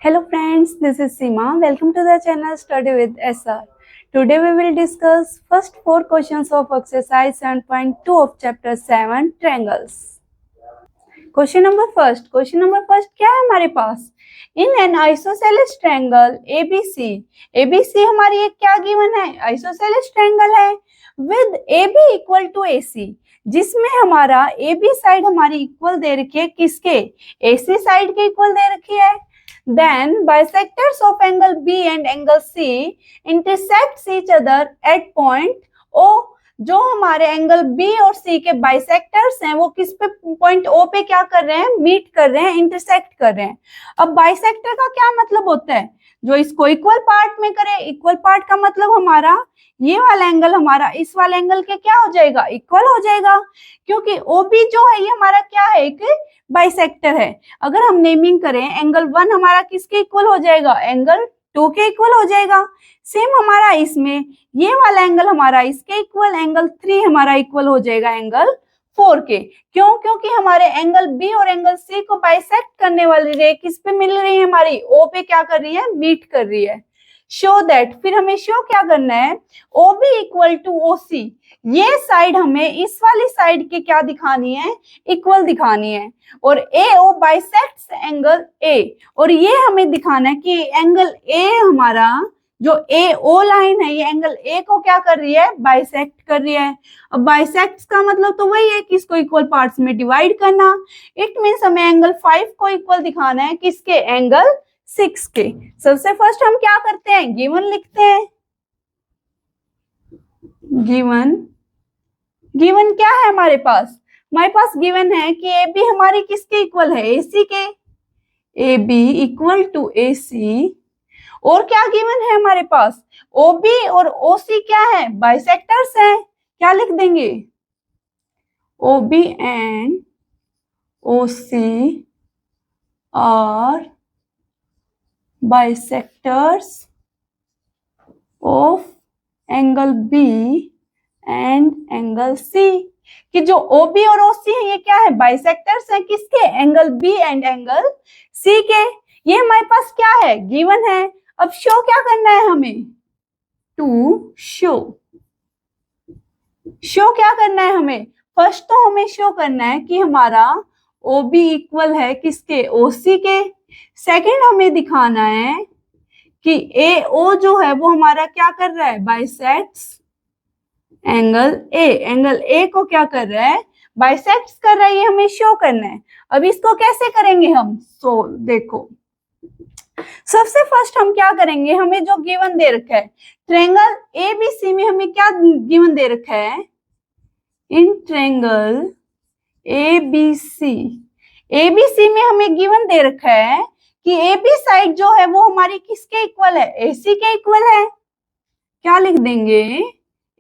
Hello friends, this is Seema. Welcome to the channel Study with SR. Today we will discuss first 4 questions of exercise 7.2 of chapter 7 triangles. Question number first क्या है हमारे पास? In an isosceles triangle ABC हमारी एक क्या given है? Isosceles triangle है with AB equal to AC, जिसमें हमारा AB साइड हमारी इक्वल दे रखी है किसके? AC साइड के इक्वल दे रखी है. Then bisectors of angle B and angle C intersects each other at point O. जो हमारे एंगल B और C के बाइसेक्टर्स हैं वो किस पे पॉइंट O पे क्या कर रहे हैं? मीट कर रहे हैं, इंटरसेक्ट कर रहे हैं. अब बाइसेक्टर का क्या मतलब होता है? जो इसको इक्वल पार्ट में करे. इक्वल पार्ट का मतलब हमारा ये वाला एंगल हमारा इस वाले एंगल के क्या हो जाएगा? इक्वल हो जाएगा, क्योंकि OB जो है ये हमारा क्या है? एक बाइसेक्टर है. अगर हम नेमिंग करें एंगल 1 हमारा किसके इक्वल हो जाएगा? एंगल 2 के इक्वल हो जाएगा. सेम हमारा इसमें ये वाला एंगल हमारा इसके इक्वल, एंगल 3 हमारा इक्वल हो जाएगा एंगल 4 के. क्यों? क्योंकि हमारे एंगल B और एंगल C को बाइसेक्ट करने वाली रे किस पे मिल रही है? हमारी O पे क्या कर रही है? मीट कर रही है. शो दैट, फिर हमें शो क्या करना है? OB इक्वल टू OC, ये साइड हमें इस वाली साइड के क्या दिखानी है? इक्वल दिखानी है. और AO बाइसेक्ट्स एंगल A, और ये हमें दिखाना है कि एंगल A हमारा जो AO लाइन है ये एंगल A को क्या कर रही है? बाइसेक्ट कर रही है. अब बाइसेक्ट का मतलब तो वही है कि इसको इक्वल पार्ट्स में डिवाइड करना. इट मींस हमें एंगल 5 को इक्वल दिखाना है किसके? एंगल 6 के. सबसे फर्स्ट हम क्या करते हैं? गिवन लिखते हैं. गिवन क्या है हमारे पास? हमारे पास गिवन है कि AB हमारी किसके इक्वल है? AC के. AB equal to AC. और क्या गिवन है हमारे पास? OB और OC क्या है? बाइसेक्टर्स हैं. क्या लिख देंगे? OB and OC are bisectors of angle B and angle C. कि जो OB और OC है ये क्या है? बाइसेक्टर्स हैं किसके? Angle B and angle C के. ये हमारे पास क्या है? गिवन है. अब शो क्या करना है हमें? टू शो क्या करना है हमें? फर्स्ट तो हमें शो करना है कि हमारा OB इक्वल है किसके? OC के. सेकंड हमें दिखाना है कि AO जो है वो हमारा क्या कर रहा है? Bisects angle A. Angle A को क्या कर रहा है? बाइसेक्ट्स कर रहा है. ये हमें शो करना है. अब इसको कैसे करेंगे हम? देखो, सबसे फर्स्ट हम क्या करेंगे? हमें जो गिवन दे रखा है ट्रायंगल ABC में हमें क्या गिवन दे रखा है? इन ट्रायंगल ABC में हमें गिवन दे रखा है कि AB साइड जो है वो हमारी किसके इक्वल है? AC के इक्वल है. क्या लिख देंगे?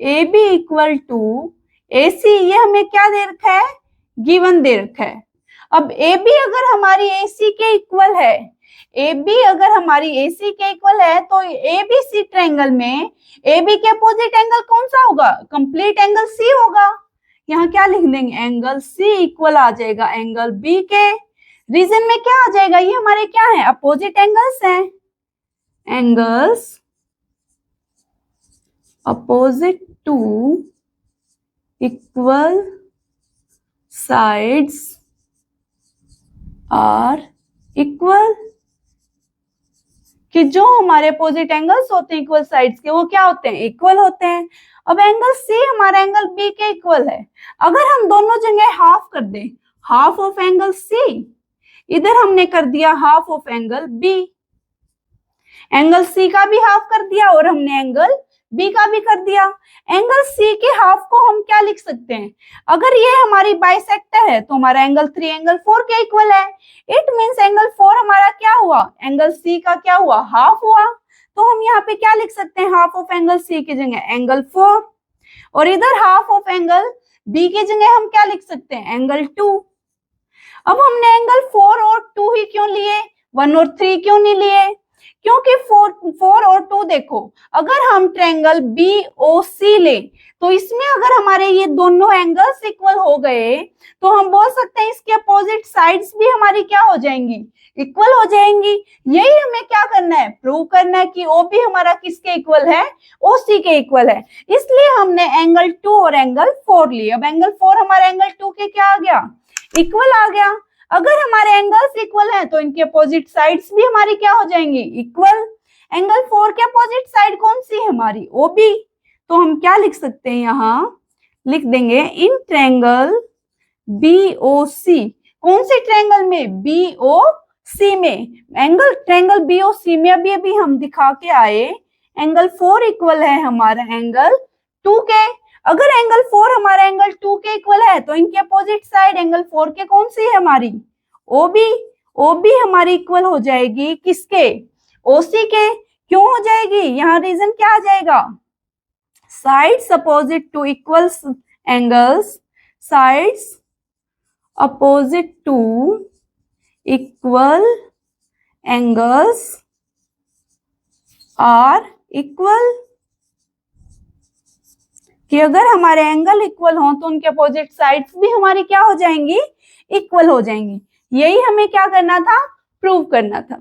AB equal to AC. ये हमें क्या दे रखा है? गिवन दे रखा है. अब AB अगर हमारी AC के इक्वल है, AB अगर हमारी AC के इक्वल है तो ABC ट्रायंगल में AB के अपोजिट एंगल कौन सा होगा? कंप्लीट एंगल C होगा. यहाँ क्या लिख देंगे? एंगल C इक्वल आ जाएगा एंगल B के. रीजन में क्या आ जाएगा? ये हमारे क्या है? अपोजिट एंगल्स हैं. Angles opposite to equal sides are equal. कि जो हमारे अपोजिट एंगल्स होते हैं इक्वल साइड्स के वो क्या होते हैं? इक्वल होते हैं. अब एंगल C हमारा एंगल B के इक्वल है. अगर हम दोनों जगह हाफ कर दें, हाफ ऑफ एंगल C, इधर हमने कर दिया half of angle B. Angle C का भी हाफ कर दिया और हमने एंगल B का भी कर दिया. एंगल C के हाफ को हम क्या लिख सकते हैं? अगर ये हमारी बाइसेक्टर है तो हमारा एंगल 3 एंगल 4 के इक्वल है. इट मींस एंगल 4 हमारा क्या हुआ? एंगल C का क्या हुआ? हाफ हुआ. तो हम यहाँ पे क्या लिख सकते हैं? हाफ ऑफ एंगल C की जगह एंगल 4, और इधर हाफ ऑफ एंगल B की जगह हम क्या लिख सकते हैं? एंगल 2. अब हमने एंगल 4 और 2 ही क्यों लिए? 1 और 3 क्यों नहीं लिए? क्योंकि 4 और 2 देखो, अगर हम ट्रायंगल BOC ले तो इसमें अगर हमारे ये दोनों एंगल्स इक्वल हो गए तो हम बोल सकते हैं इसके अपोजिट साइड्स भी हमारी क्या हो जाएंगी, इक्वल हो जाएंगी। यही हमें क्या करना है, प्रूव करना है कि OB हमारा किसके इक्वल है, OC के इक्वल है। इसलिए हमने एंगल 2 और एंगल 4 लिया। अब एंगल 4 हमारे एंगल 2 के क्या आ गया, इक्वल आ गया। अगर हमारे एंगल्स इक्वल हैं तो इनके अपोजिट साइड्स भी हमारी क्या हो जाएंगी, इक्वल। एंगल 4 के अपोजिट साइड कौन सी है, हमारी OB। तो हम क्या लिख सकते हैं, यहाँ लिख देंगे इन ट्रायंगल BOC। कौन से ट्रायंगल में, BOC में। एंगल ट्रायंगल BOC में अभी अभी हम दिखा के आए एंगल 4 इक्वल है हमारा एंगल 2 के। अगर एंगल 4 हमारा एंगल 2 के इक्वल है तो इनके अपोजिट साइड एंगल 4 के कौन सी है, हमारी OB। OB हमारी इक्वल हो जाएगी किसके, OC के। क्यों हो जाएगी, यहाँ रीजन क्या आ जाएगा, sides opposite to equal angles, sides opposite to equal angles are equal। कि अगर हमारे एंगल इक्वल हो तो उनके अपोजिट साइड्स भी हमारी क्या हो जाएंगी, इक्वल हो जाएंगी। यही हमें क्या करना था, प्रूव करना था।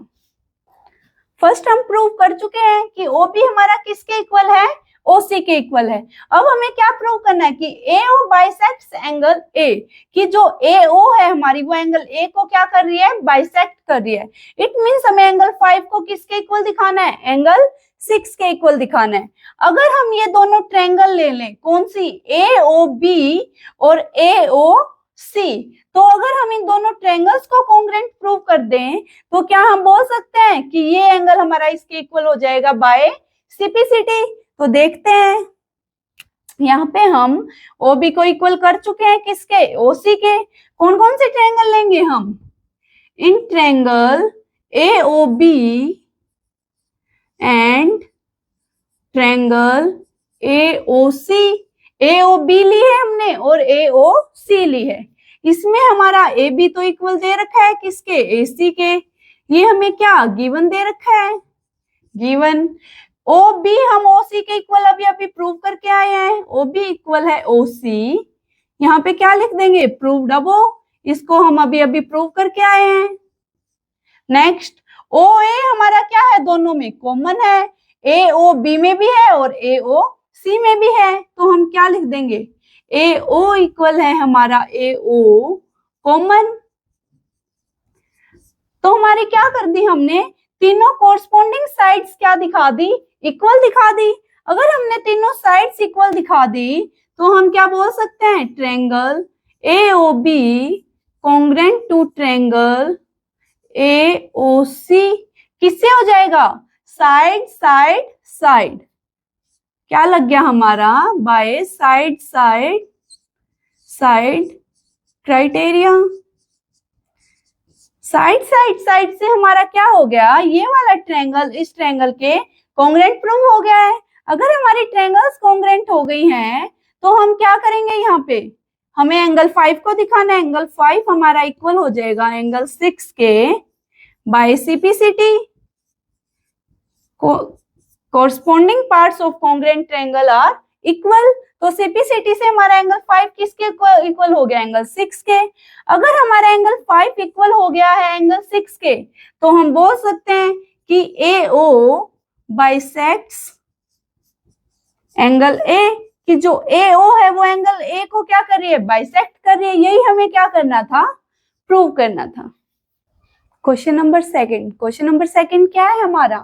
फर्स्ट हम प्रूव कर चुके हैं कि OB हमारा किसके इक्वल है, OC के इक्वल है। अब हमें क्या प्रूव करना है कि AO बाइसेक्ट्स एंगल A, कि जो AO है हमारी वो एंगल A को क्या कर रही है, बाइसेक्ट कर रही है। इट मींस हमें एंगल 5 को किसके इक्वल दिखाना है, एंगल 6 के इक्वल दिखाना है। अगर हम ये दोनों ट्रायंगल ले लें, कौन सी, AOB और AOC, तो अगर हम इन दोनों ट्रायंगल्स को कॉन्ग्रुएंट प्रूव कर दें तो क्या हम बोल सकते हैं कि ये एंगल हमारा इसके इक्वल हो जाएगा बाय CPCT। तो देखते हैं, यहाँ पे हम OB को इक्वल कर चुके हैं किसके, OC के। कौन कौन से ट्रायंगल लेंगे हम, in triangle AOB and triangle AOC। AOB ली है हमने और AOC ली है। इसमें हमारा AB तो इक्वल दे रखा है किसके, AC के। ये हमें क्या गिवन दे रखा है, गिवन। OB हम OC के इक्वल अभी अभी प्रूव करके आए हैं, OB इक्वल है OC। यहाँ पे क्या लिख देंगे, प्रूव्ड। अब इसको हम अभी अभी प्रूव करके आए हैं। नेक्स्ट, OA हमारा क्या है, दोनों में कॉमन है, AOB में भी है और AOC में भी है। तो हम क्या लिख देंगे, AO इक्वल है हमारा AO कॉमन। तो हमारी क्या कर दी हमने, तीनों कोरस्पॉन्डिंग साइड्स क्या दिखा दी, इक्वल दिखा दी। अगर हमने तीनों साइड्स इक्वल दिखा दी तो हम क्या बोल सकते हैं, triangle AOB congruent to triangle AOC किससे हो जाएगा, साइड साइड साइड। क्या लग गया हमारा, by side side side criteria. Side side side से हमारा क्या हो गया, ये वाला ट्रायंगल इस ट्रायंगल के कॉन्ग्रुएंट प्रूव हो गया है। अगर हमारी ट्रायंगल्स कॉन्ग्रुएंट हो गई हैं तो हम क्या करेंगे, यहाँ पे हमें एंगल 5 को दिखाना है। एंगल 5 हमारा इक्वल हो जाएगा एंगल 6 के by CPCT। Corresponding parts of congruent triangle are equal. तो CPCT से हमारा एंगल 5 किसके इक्वल हो गया, एंगल 6 के। अगर हमारा एंगल 5 इक्वल हो गया है एंगल 6 के तो हम बोल सकते हैं कि AO बाइसेक्ट्स एंगल A, कि जो AO है वो एंगल A को क्या कर रही है, बाइसेक्ट कर रही है। यही हमें क्या करना था, प्रूव करना था। क्वेश्चन नंबर सेकंड क्या है हमारा,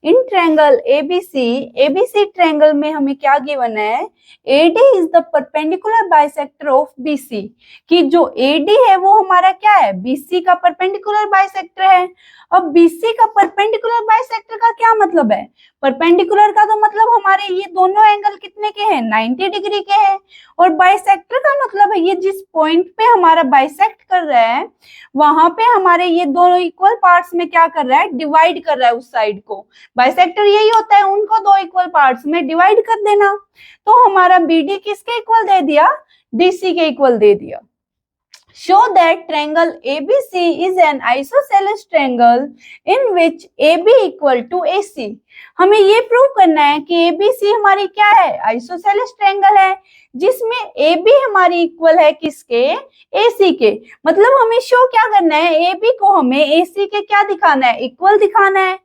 इन ट्रायंगल ABC ट्रायंगल में हमें क्या गिवन है, AD is the perpendicular bisector of BC, कि जो AD है वो हमारा क्या है, BC का परपेंडिकुलर बाइसेक्टर है। अब BC का परपेंडिकुलर बाइसेक्टर का क्या मतलब है, परपेंडिकुलर का तो मतलब हमारे ये दोनों एंगल कितने के हैं, 90 डिग्री के हैं। और बाइसेक्टर का मतलब है ये जिस पॉइंट पे हमारा बाइसेक्ट कर रहा है वहां पे हमारे ये दोनों इक्वल पार्ट्स में क्या कर रहा है, डिवाइड कर रहा है उस साइड को। बाइसेक्टर यही होता है, उनको दो इक्वल पार्ट्स में डिवाइड कर देना। तो हमारा BD किसके इक्वल दे दिया, DC के इक्वल दे दिया। show that triangle ABC is an isosceles triangle in which AB equal to AC। हमें ये प्रूव करना है कि ABC हमारी क्या है, आइसोसेलेस ट्रायंगल है, जिसमें AB हमारी इक्वल है किसके, AC के। मतलब हमें शो क्या करना है, AB को हमें AC के क्या दिखाना है, इक्वल दिखाना है।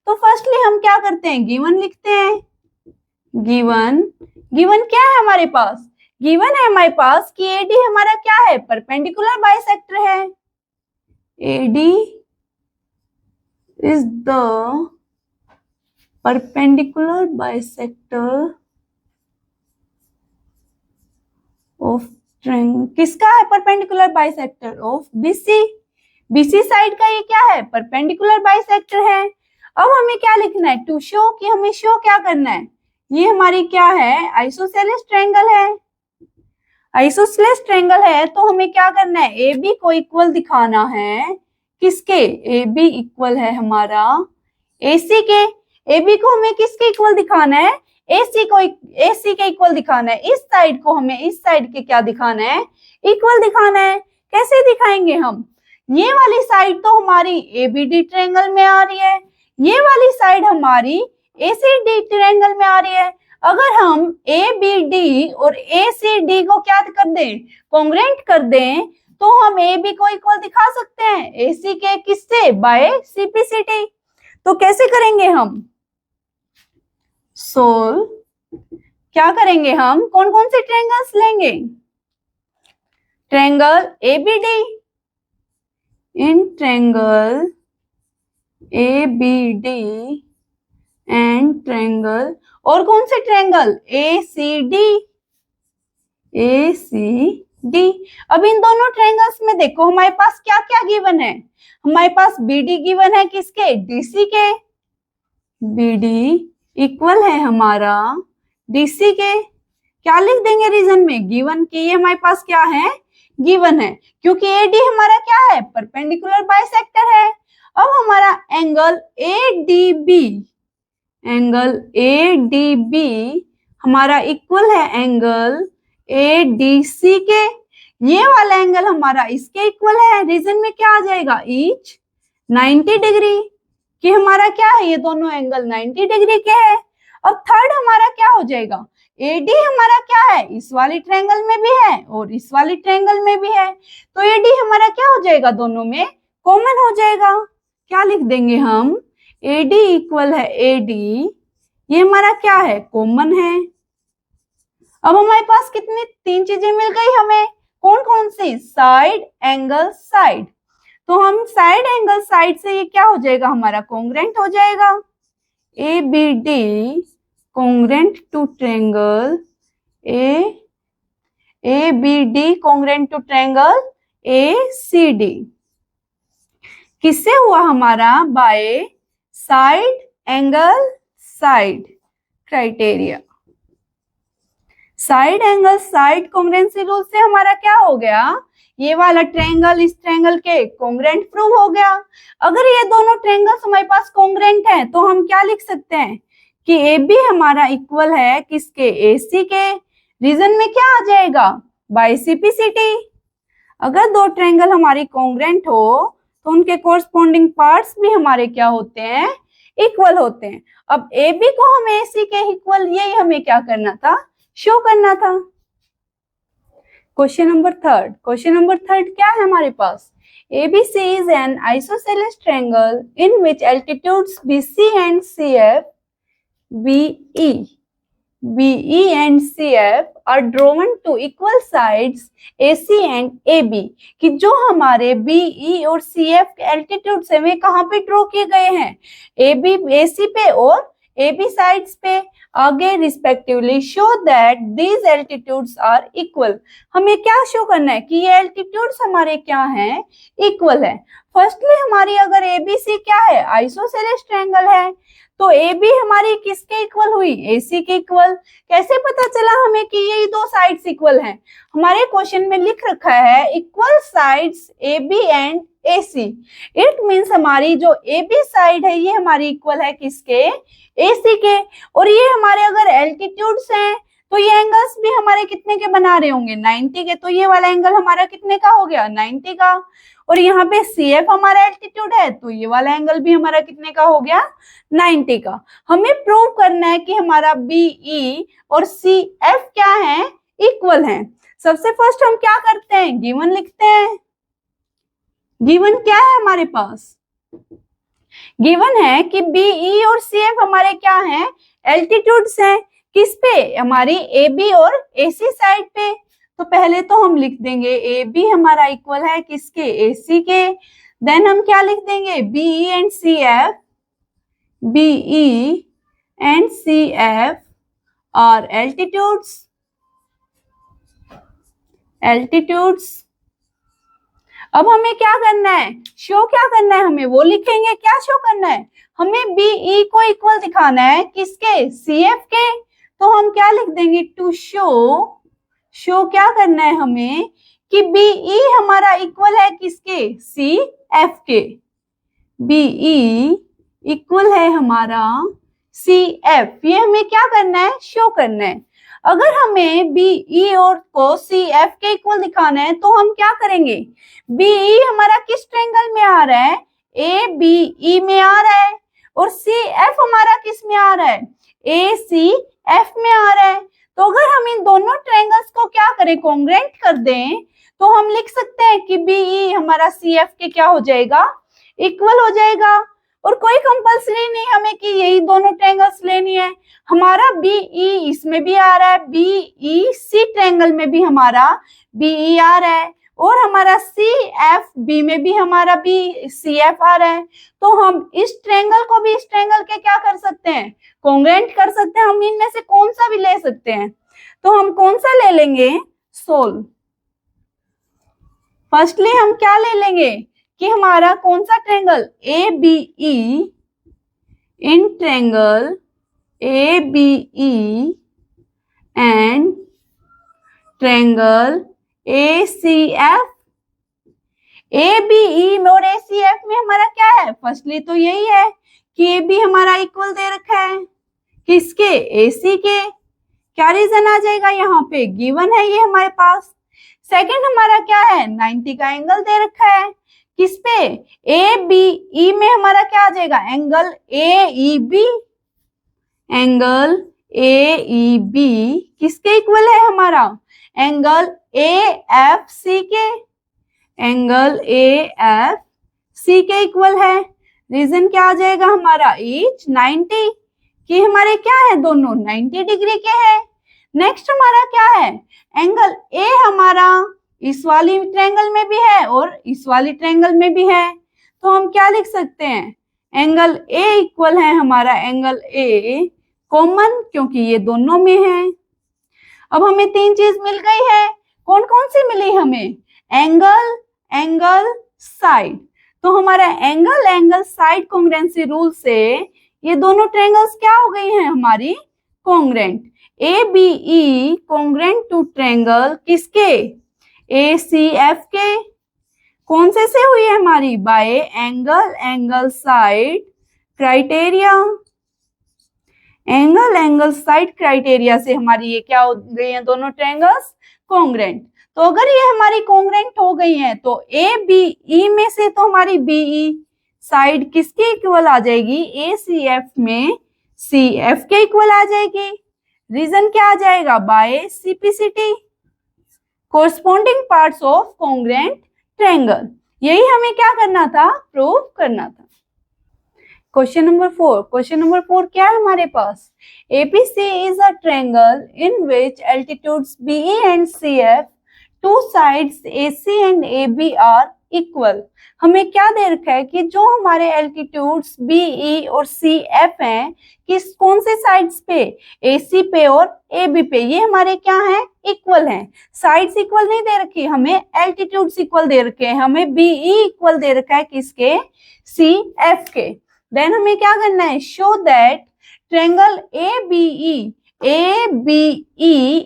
तो फर्स्टली हम क्या करते हैं, गिवन लिखते हैं। गिवन क्या है हमारे पास, गिवन है हमारे पास कि AD हमारा क्या है, परपेंडिकुलर बाइसेक्टर है। AD is the perpendicular bisector of triangle, किसका है, perpendicular bisector of BC। BC side का ये क्या है, परपेंडिकुलर बाइसेक्टर है। अब हमें क्या लिखना है, टू शो, कि हमें शो क्या करना है, ये हमारी क्या है, आइसोसेलेस ट्रायंगल है। आइसोसेलेस ट्रायंगल है तो हमें क्या करना है, AB को इक्वल दिखाना है किसके, AB इक्वल है हमारा AC के। AB को हमें किसके इक्वल दिखाना है, AC के इक्वल दिखाना है। इस साइड को हमें इस साइड के क्या दिखाना है, इक्वल दिखाना है। कैसे दिखाएंगे हम, ये वाली साइड तो हमारी ABD ट्रायंगल में आ रही है, ये वाली साइड हमारी ACD ट्रायंगल में आ रही है। अगर हम ABD और ACD को क्या कर दें, कॉन्ग्रुएंट कर दें, तो हम AB को इक्वल दिखा सकते हैं AC के, किससे, बाय CPCT। तो कैसे करेंगे हम, सोल्व क्या करेंगे हम, कौन कौन से ट्रायंगल्स लेंगे, triangle ABD, in triangle ABD and triangle, और कौन से ट्रायंगल, ACD। अब इन दोनों ट्रायंगल्स में देखो हमारे पास क्या क्या गिवन है, हमारे पास BD गिवन है किसके, DC के। BD इक्वल है हमारा DC के। क्या लिख देंगे रीजन में, गिवन के, ये हमारे पास क्या है, गिवन है, क्योंकि AD हमारा क्या है, परपेंडिकुलर बाइसेक्टर है। अब हमारा एंगल ADB हमारा इक्वल है एंगल ADC के। ये वाला एंगल हमारा इसके इक्वल है, रीजन में क्या आ जाएगा, ईच 90 डिग्री, कि हमारा क्या है, ये दोनों एंगल 90 डिग्री के है। अब थर्ड हमारा क्या हो जाएगा, AD हमारा क्या है, इस वाली ट्रायंगल में भी है और इस वाली ट्रायंगल में भी है, तो AD हमारा क्या हो जाएगा, दोनों में कॉमन हो जाएगा। क्या लिख देंगे हम, AD इक्वल है AD, ये हमारा क्या है, कॉमन है। अब हमारे पास कितनी, तीन चीजें मिल गई हमें, कौन कौन सी, साइड, एंगल, साइड। तो हम साइड, एंगल, साइड से ये क्या हो जाएगा, हमारा कॉन्ग्रुएंट हो जाएगा। ABD congruent to triangle ABD congruent to triangle ACD, किससे हुआ हमारा, by side, angle, side criteria. Side, angle, side congruency rule से हमारा क्या हो गया, ये वाला ट्रायंगल इस ट्रायंगल के कॉन्ग्रुएंट प्रूव हो गया। अगर ये दोनों ट्रायंगल्स हमारे पास कॉन्ग्रुएंट हैं तो हम क्या लिख सकते हैं कि AB हमारा इक्वल है किसके, AC के। रीजन में क्या आ जाएगा, बाय CPCT। अगर दो ट्रायंगल हमारी कॉन्ग्रुएंट हो तो उनके कोरस्पॉन्डिंग पार्ट्स भी हमारे क्या होते हैं, इक्वल होते हैं। अब AB को हम AC के इक्वल, यही हमें क्या करना था, शो करना था। क्वेश्चन नंबर थर्ड क्या है हमारे पास, ABC is an isosceles triangle in which altitudes BC and CF, BE and CF are drawn to equal sides AC and AB, कि जो हमारे BE और CF के एल्टीट्यूड है वे कहाँ पे ड्रॉ किए गए हैं, AC पे और AB साइड्स पे आगे respectively. Show that these altitudes are equal, हमें क्या शो करना है कि ये एल्टीट्यूड्स हमारे क्या हैं, इक्वल है। फर्स्टली हमारी अगर ABC क्या है, आइसोसेलेस ट्रायंगल है, तो AB हमारी किसके इक्वल हुई, AC के इक्वल। कैसे पता चला हमें कि ये दो साइड्स इक्वल हैं, हमारे क्वेश्चन में लिख रखा है equal sides AB and AC। It means हमारी जो AB साइड है ये हमारी इक्वल है किसके, AC के। और ये हमारे अगर एल्टीट्यूड्स हैं तो ये एंगल्स भी हमारे कितने के बना रहे होंगे, 90 के। तो ये वाला एंगल हमारा कितने का हो गया, 90 का। और यहाँ पे CF हमारा एल्टीट्यूड है, तो ये वाला एंगल भी हमारा कितने का हो गया, 90 का। हमें प्रूव करना है कि हमारा BE और CF क्या है, इक्वल है। सबसे फर्स्ट हम क्या करते हैं, गिवन लिखते हैं। गिवन क्या है हमारे पास, गिवन है कि BE और CF हमारे क्या हैं, एल्टीट्यूड्स हैं। किस पे, हमारी AB और AC साइड पे। तो पहले तो हम लिख देंगे AB हमारा इक्वल है किसके, AC के। देन हम क्या लिख देंगे, BE and CF, BE and CF are altitudes, altitudes. अब हमें क्या करना है, शो क्या करना है, हमें वो लिखेंगे। क्या शो करना है, हमें BE को इक्वल दिखाना है किसके, CF के। तो हम क्या लिख देंगे, टू शो, शो क्या करना है हमें कि BE हमारा इक्वल है किसके, CF के। BE इक्वल है हमारा CF, ये हमें क्या करना है, शो करना है। अगर हमें BE और को CF के इक्वल दिखाना है तो हम क्या करेंगे, BE हमारा किस ट्रायंगल में आ रहा है, ABE में आ रहा है। और CF हमारा किस में आ रहा है, ACF में आ रहा है। तो अगर हम इन दोनों ट्रायंगल्स को क्या करें, कॉन्ग्रुएंट कर दें, तो हम लिख सकते हैं कि BE हमारा CF के क्या हो जाएगा, इक्वल हो जाएगा। और कोई कंपल्सरी नहीं हमें कि यही दोनों ट्रायंगल्स लेनी है। हमारा BE इसमें भी आ रहा है, BEC ट्रायंगल में भी हमारा BE आ रहा है, और हमारा CFB में भी हमारा CF आ रहा है। तो हम इस ट्रायंगल को भी इस ट्रायंगल के क्या कर सकते हैं, कॉन्ग्रुएंट कर सकते हैं। हम इनमें से कौन सा भी ले सकते हैं। तो हम कौन सा ले लेंगे, सोल्व। फर्स्टली हम क्या ले लेंगे कि हमारा कौन सा triangle, ABE in triangle ABE and triangle ACF। ABE में और ACF में हमारा क्या है, फर्स्टली तो यही है कि AB हमारा इक्वल दे रखा है किसके, AC के। क्या रीजन आ जाएगा यहाँ पे, गिवन है ये हमारे पास। सेकंड हमारा क्या है, 90 का एंगल दे रखा है किस पे, ABE में हमारा क्या आ जाएगा, एंगल AEB। एंगल AEB किसके इक्वल है हमारा, एंगल AFC के, एंगल AFC के इक्वल है। रीजन क्या आ जाएगा हमारा, ईच 90, कि हमारे क्या है, दोनों 90 डिग्री के हैं। नेक्स्ट हमारा क्या है, एंगल A हमारा इस वाली ट्रायंगल में भी है और इस वाली ट्रायंगल में भी है। तो हम क्या लिख सकते हैं, एंगल A इक्वल है हमारा एंगल A कॉमन, क्योंकि ये दोनों में है। अब हमें तीन चीज मिल गई है, कौन कौन सी मिली हमें, एंगल, एंगल, साइड। तो हमारा angle, angle, side congruency rule से ये दोनों ट्रायंगल्स क्या हो गई हैं हमारी, congruent. ABE congruent to triangle किसके, ACF के। कौन से हुई है हमारी, by angle, angle, side criteria. Angle, angle, side criteria से हमारी ये क्या हो गई है, दोनों ट्रायंगल्स कॉन्ग्रुएंट। तो अगर ये हमारी कॉन्ग्रुएंट हो गई है तो ABE में से तो हमारी BE साइड किसके इक्वल आ जाएगी, ACF में CF के इक्वल आ जाएगी। रीजन क्या आ जाएगा, by CPCT, corresponding parts of congruent triangle. यही हमें क्या करना था, प्रूव करना था। क्वेश्चन नंबर 4, क्वेश्चन नंबर 4 क्या है हमारे पास, APC is a triangle in which altitudes BE and CF, two sides AC and AB are equal। हमें क्या दे रखा है कि जो हमारे एल्टीट्यूड्स BE और CF हैं किस कौन से साइड्स पे, AC पे और AB पे, ये हमारे क्या हैं, इक्वल हैं। साइड्स इक्वल नहीं दे रखी, हमें एल्टीट्यूड्स इक्वल दे रखे हैं। हमें BE इक्वल दे रखा है किसके, CF के। देन हमें क्या करना है, शो दैट ट्रायंगल ABE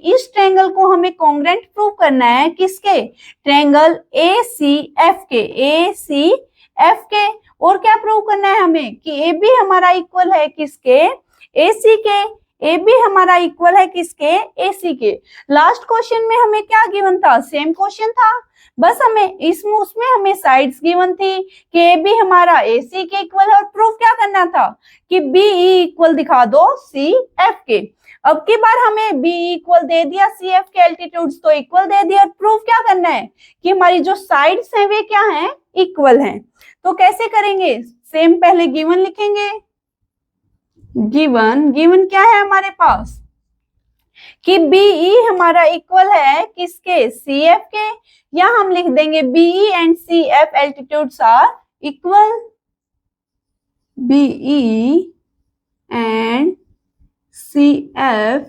इस ट्रायंगल को हमें कॉन्ग्रुएंट प्रूव करना है किसके, ट्रायंगल ACF के, ACF के। और क्या प्रूव करना है हमें कि AB हमारा इक्वल है किसके, AC के। ए बी हमारा इक्वल है किसके, ए सी के। लास्ट क्वेश्चन में हमें क्या गिवन था, सेम क्वेश्चन था, बस हमें इसमें उसमें हमें साइड्स गिवन थी कि ए बी हमारा ए सी के इक्वल है और प्रूफ क्या करना था कि बी ई इक्वल दिखा दो सी एफ के। अब की बार हमें बी इक्वल दे दिया, सी एफ के एल्टीट्यूड्स तो इक्वल दे दिया, और प्रूफ क्या करना है कि हमारी जो साइड्स हैं वे क्या हैं, इक्वल हैं। तो कैसे करेंगे, सेम पहले गिवन लिखेंगे। गिवन क्या है हमारे पास कि बीई हमारा इक्वल है किसके, सी एफ के, या हम लिख देंगे BE and C F altitudes are equal. BE and C F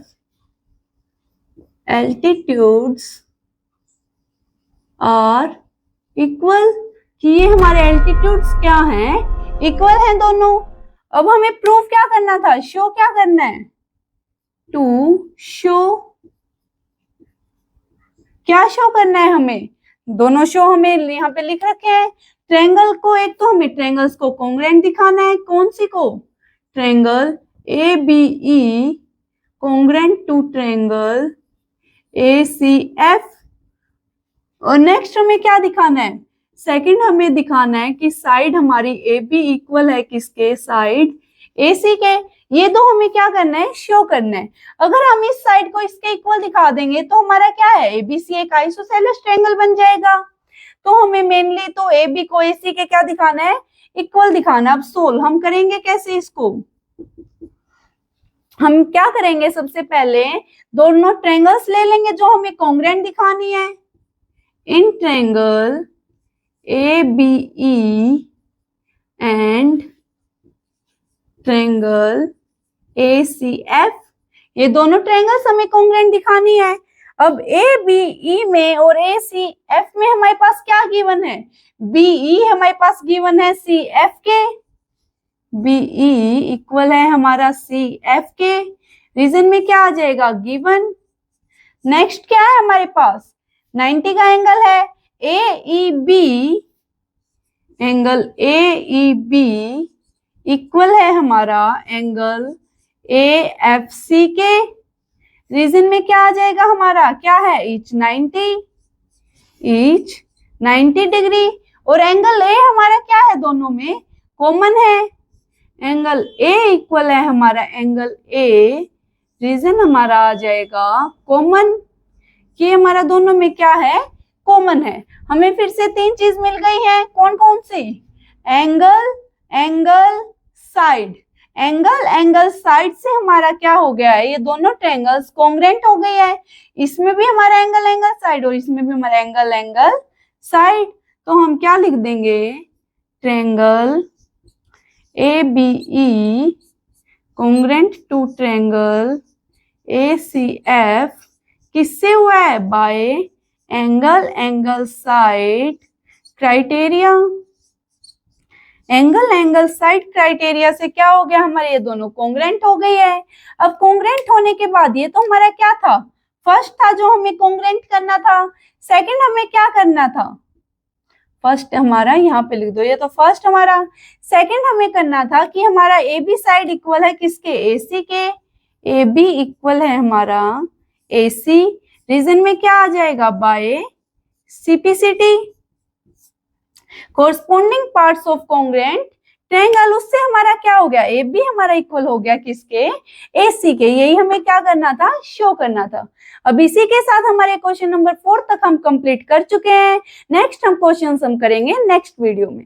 altitudes are equal, कि ये हमारे एल्टीट्यूड्स क्या हैं, इक्वल हैं दोनों। अब हमें प्रूफ क्या करना था, शो क्या करना है, टू शो, क्या शो करना है हमें, दोनों शो हमें यहाँ पे लिख रखे हैं। ट्रायंगल को, एक तो हमें ट्रायंगल्स को कॉन्ग्रुएंट दिखाना है, कौन सी को, triangle A B E congruent to triangle A C F. और नेक्स्ट हमें क्या दिखाना है, सेकंड हमें दिखाना है कि साइड हमारी ए बी इक्वल है किसके, साइड ए सी के। ये दो हमें क्या करना है, शो करना है। अगर हम इस साइड को इसके इक्वल दिखा देंगे तो हमारा क्या है, एबीसी एक आइसोसेलेस ट्रायंगल बन जाएगा। तो हमें मेनली तो ए बी को ए सी के क्या दिखाना है, इक्वल दिखाना। अब सोल्व हम करेंगे कैसे इसको, हम क्या करेंगे, सबसे पहले दोनों ट्रायंगल्स ले लेंगे जो हमें कॉन्ग्रुएंट दिखानी है। In triangle A B E and triangle A C F, ये दोनों ट्रायंगल्स हमें कॉन्ग्रुएंट दिखानी है। अब ए बी ई में और ए सी एफ में हमारे पास क्या गिवन है, बी ई हमारे पास गिवन है सी एफ के, बी ई इक्वल है हमारा सी एफ के। रीजन में क्या आ जाएगा, गिवन। नेक्स्ट क्या है हमारे पास, 90 का एंगल है A E B, angle A E B equal है हमारा एंगल ए एफ सी के। रीजन में क्या आ जाएगा हमारा, क्या है, ईच 90 डिग्री। और एंगल ए हमारा क्या है, दोनों में कॉमन है, एंगल ए इक्वल है हमारा एंगल ए। रीजन हमारा आ जाएगा कॉमन, कि हमारा दोनों में क्या है, कॉमन है। हमें फिर से तीन चीज मिल गई है, कौन कौन सी, angle, angle, side. Angle side से हमारा क्या हो गया है, ये दोनों ट्रायंगल्स कॉन्ग्रुएंट हो गए हैं। इसमें भी हमारा एंगल साइड और इसमें भी हमारा एंगल साइड। तो हम क्या लिख देंगे, triangle A B E congruent to triangle A C F किससे हुआ है, by angle side criteria. Angle side criteria से क्या हो गया, हमारे ये दोनों कॉन्ग्रुएंट हो गई है। अब कॉन्ग्रुएंट होने के बाद ये तो हमारा क्या था, फर्स्ट था जो हमें कॉन्ग्रुएंट करना था। सेकंड हमें क्या करना था, फर्स्ट हमारा यहाँ पे लिख दो, ये तो फर्स्ट हमारा। सेकंड हमें करना था कि हमारा ए बी साइड इक्वल है किसके, ए सी के, ए बी इक्वल है हमारा ए सी। रीजन में क्या आ जाएगा, by CPCT, corresponding parts of congruent triangle. उससे हमारा क्या हो गया, ए बी हमारा इक्वल हो गया किसके, ए सी के। यही हमें क्या करना था, शो करना था। अब इसी के साथ हमारे क्वेश्चन नंबर 4 तक हम कंप्लीट कर चुके हैं। नेक्स्ट हम क्वेश्चन हम करेंगे नेक्स्ट वीडियो में।